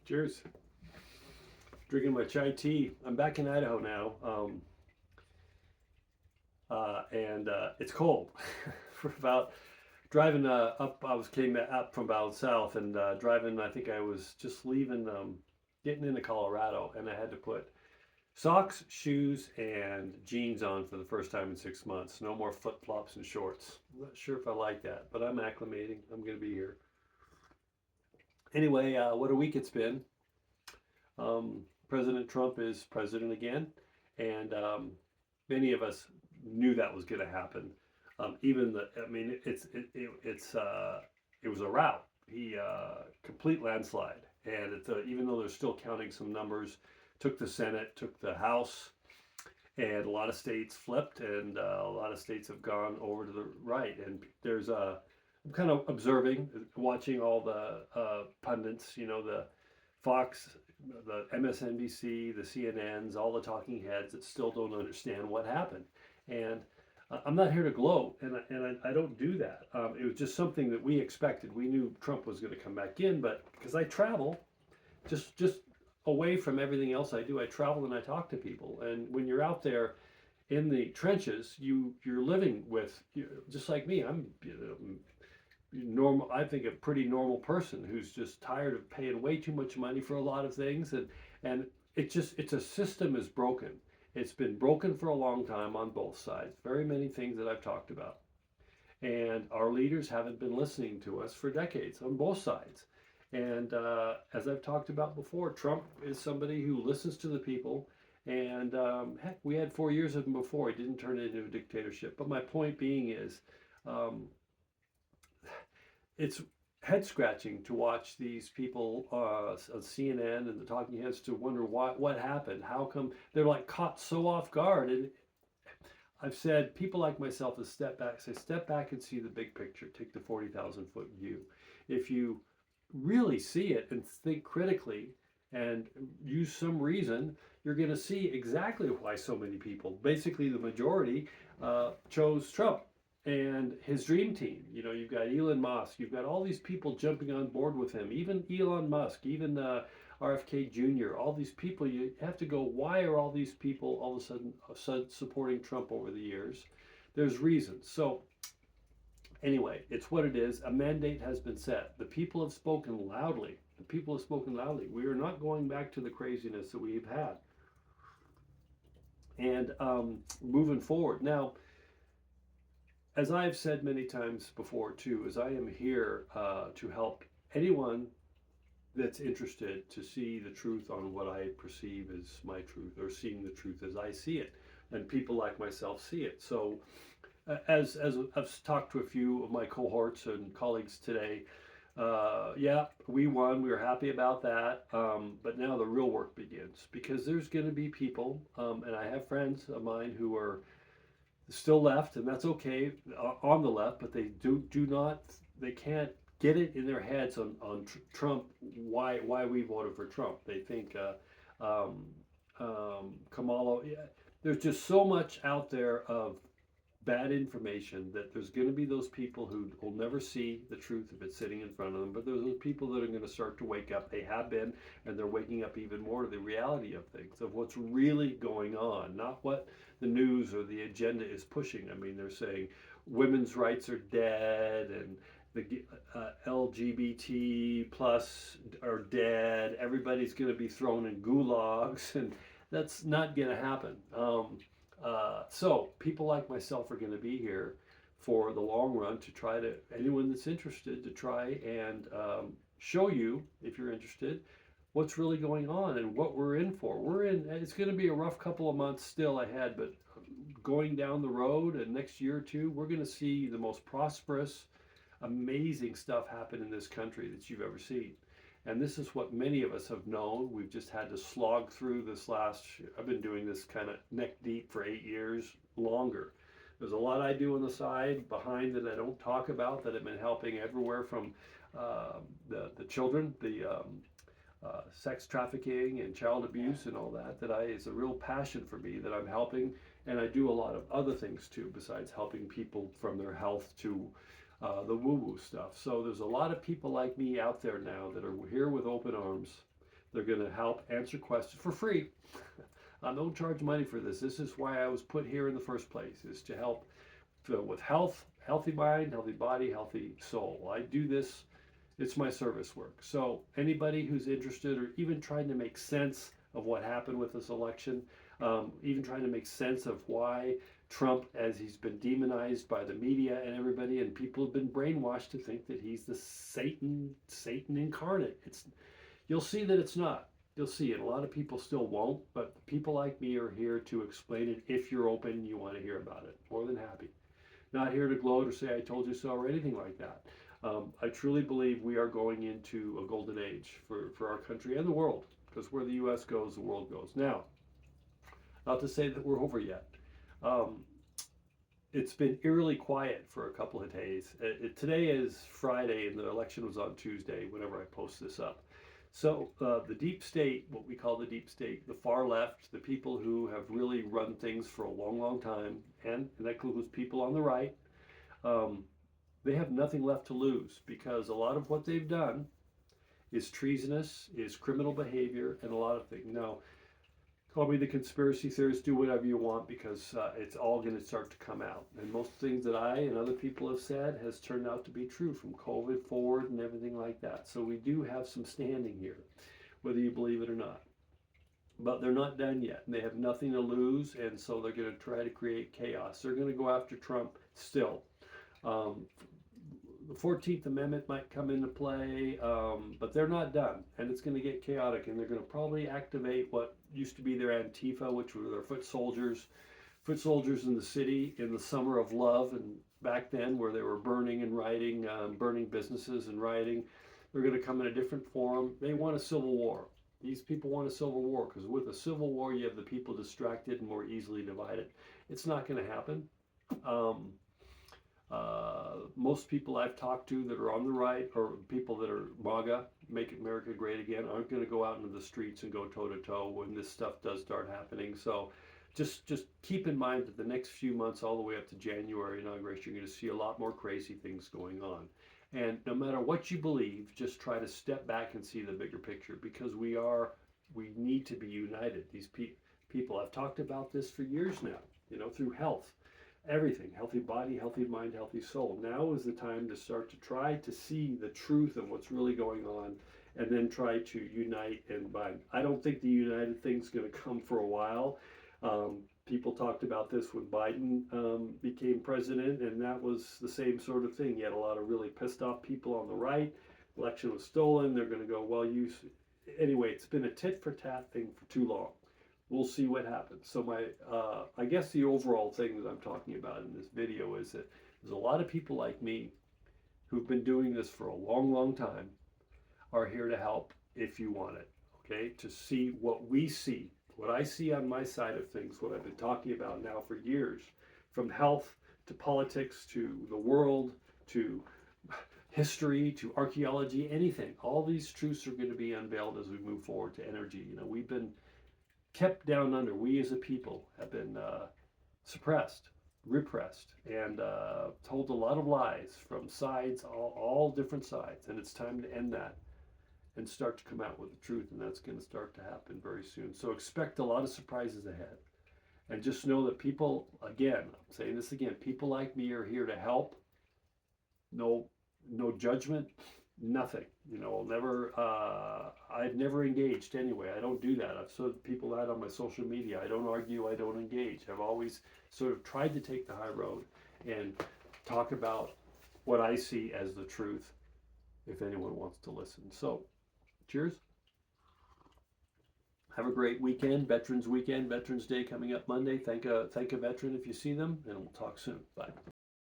Cheers. Drinking my chai tea. I'm back in Idaho now, and it's cold. For about driving up, I was came up from down south and driving. I think I was just leaving, getting into Colorado, and I had to put socks, shoes, and jeans on for the first time in 6 months. No more flip flops and shorts. I'm not sure if I like that, but I'm acclimating. I'm going to be here anyway. What a week it's been. President Trump is president again, and many of us knew that was going to happen. Even the, I mean, it was a rout. He complete landslide, and even though they're still counting some numbers, took the Senate, took the House, and a lot of states flipped, and a lot of states have gone over to the right. And I'm kind of observing, watching all the pundits, the Fox, the MSNBC, the CNNs, all the talking heads that still don't understand what happened. And I'm not here to gloat, and I don't do that. It was just something that we expected. We knew Trump was going to come back in, but because I travel, just away from everything else I do, I travel and I talk to people. And when you're out there in the trenches, you're living with, just like me. I'm normal. I think a pretty normal person who's just tired of paying way too much money for a lot of things, and it's a system is broken. It's been broken for a long time on both sides. Very many things that I've talked about, and our leaders haven't been listening to us for decades on both sides. And as I've talked about before, Trump is somebody who listens to the people. And heck, we had 4 years of him before. He didn't turn it into a dictatorship. But my point being is, um, it's head scratching to watch these people on CNN and the talking heads to wonder what happened. How come they're like caught so off guard? And I've said people like myself to step back and see the big picture. Take the 40,000 foot view. If you really see it and think critically and use some reason, you're going to see exactly why so many people, basically the majority, chose Trump and his dream team. You've got Elon Musk, you've got all these people jumping on board with him, even Elon Musk, even RFK Jr., all these people. You have to go, why are all these people all of a sudden supporting Trump over the years? There's reasons. So anyway, it's what it is. A mandate has been set. The people have spoken loudly. The people have spoken loudly. We are not going back to the craziness that we've had. And moving forward. Now, as I've said many times before too, is I am here to help anyone that's interested to see the truth on what I perceive as my truth, or seeing the truth as I see it, and people like myself see it. So as I've talked to a few of my cohorts and colleagues today, yeah, we won. We were happy about that. But now the real work begins, because there's going to be people, and I have friends of mine who are still left, and that's okay, on the left, but they can't get it in their heads on Trump, why we voted for Trump. They think Kamala. Yeah, there's just so much out there of bad information that there's going to be those people who will never see the truth if it's sitting in front of them. But there's those people that are going to start to wake up. They have been, and they're waking up even more to the reality of things, of what's really going on, not what the news or the agenda is pushing. I mean, they're saying women's rights are dead, and the LGBT plus are dead. Everybody's going to be thrown in gulags, and that's not going to happen. So people like myself are going to be here for the long run to try to, anyone that's interested, to try and show you, if you're interested, what's really going on and what we're in for. It's going to be a rough couple of months still ahead, but going down the road, and next year or two, we're going to see the most prosperous, amazing stuff happen in this country that you've ever seen. And this is what many of us have known. We've just had to slog through this I've been doing this kind of neck deep for 8 years, longer. There's a lot I do on the side behind that I don't talk about, that have been helping everywhere from the children, the sex trafficking and child abuse and all that, is a real passion for me, that I'm helping. And I do a lot of other things too, besides helping people from their health to the woo-woo stuff. So there's a lot of people like me out there now that are here with open arms, They're going to help answer questions for free. I don't charge money for this. This is why I was put here in the first place, is to help with health, healthy mind, healthy body, healthy soul. I do this, it's my service work. So anybody who's interested or even trying to make sense of what happened with this election, even trying to make sense of why Trump, as he's been demonized by the media and everybody, and people have been brainwashed to think that he's the Satan incarnate. You'll see that it's not. You'll see it. A lot of people still won't, but people like me are here to explain it if you're open and you want to hear about it. More than happy. Not here to gloat or say I told you so or anything like that. I truly believe we are going into a golden age for our country and the world, because where the U.S. goes, the world goes. Now, not to say that we're over yet. It's been eerily quiet for a couple of days. Today is Friday and the election was on Tuesday whenever I post this up. So the deep state, what we call the deep state, the far left, the people who have really run things for a long, long time, and that includes people on the right, they have nothing left to lose, because a lot of what they've done is treasonous, is criminal behavior, and a lot of things. Now, call me the conspiracy theorist, do whatever you want, because it's all going to start to come out. And most things that I and other people have said has turned out to be true, from COVID forward and everything like that. So we do have some standing here, whether you believe it or not. But they're not done yet, and they have nothing to lose, and so they're going to try to create chaos. They're going to go after Trump still. The 14th Amendment might come into play, but they're not done, and it's going to get chaotic, and they're going to probably activate what used to be their Antifa, which were their foot soldiers in the city in the summer of love, and back then where they were burning and rioting, burning businesses and rioting. They're going to come in a different form. They want a civil war. These people want a civil war, because with a civil war, you have the people distracted and more easily divided. It's not going to happen. Most people I've talked to that are on the right, or people that are MAGA, Make America Great Again, aren't going to go out into the streets and go toe to toe when this stuff does start happening. So just keep in mind that the next few months, all the way up to January inauguration, you're going to see a lot more crazy things going on. And no matter what you believe, just try to step back and see the bigger picture, because we need to be united. These people, I've talked about this for years now, through health. Everything, healthy body, healthy mind, healthy soul. Now is the time to start to try to see the truth of what's really going on, and then try to unite and bind. I don't think the united thing's going to come for a while. People talked about this when Biden became president, and that was the same sort of thing. You had a lot of really pissed off people on the right. Election was stolen. They're going to go, anyway, it's been a tit for tat thing for too long. We'll see what happens. So I guess the overall thing that I'm talking about in this video is that there's a lot of people like me who've been doing this for a long, long time, are here to help if you want it, okay? To see what we see, what I see on my side of things, what I've been talking about now for years, from health to politics to the world to history to archaeology, anything. All these truths are going to be unveiled as we move forward to energy. We've been kept down under. We as a people have been suppressed, repressed, and told a lot of lies from sides, all different sides. And it's time to end that and start to come out with the truth. And that's going to start to happen very soon. So expect a lot of surprises ahead. And just know that people, again, I'm saying this again, people like me are here to help. No judgment. Nothing, I've never engaged anyway. I don't do that. I've told people that on my social media. I don't argue, I don't engage. I've always sort of tried to take the high road and talk about what I see as the truth, if anyone wants to listen. So, cheers. Have a great weekend, Veterans Weekend, Veterans Day coming up Monday. Thank a veteran if you see them, and we'll talk soon. Bye.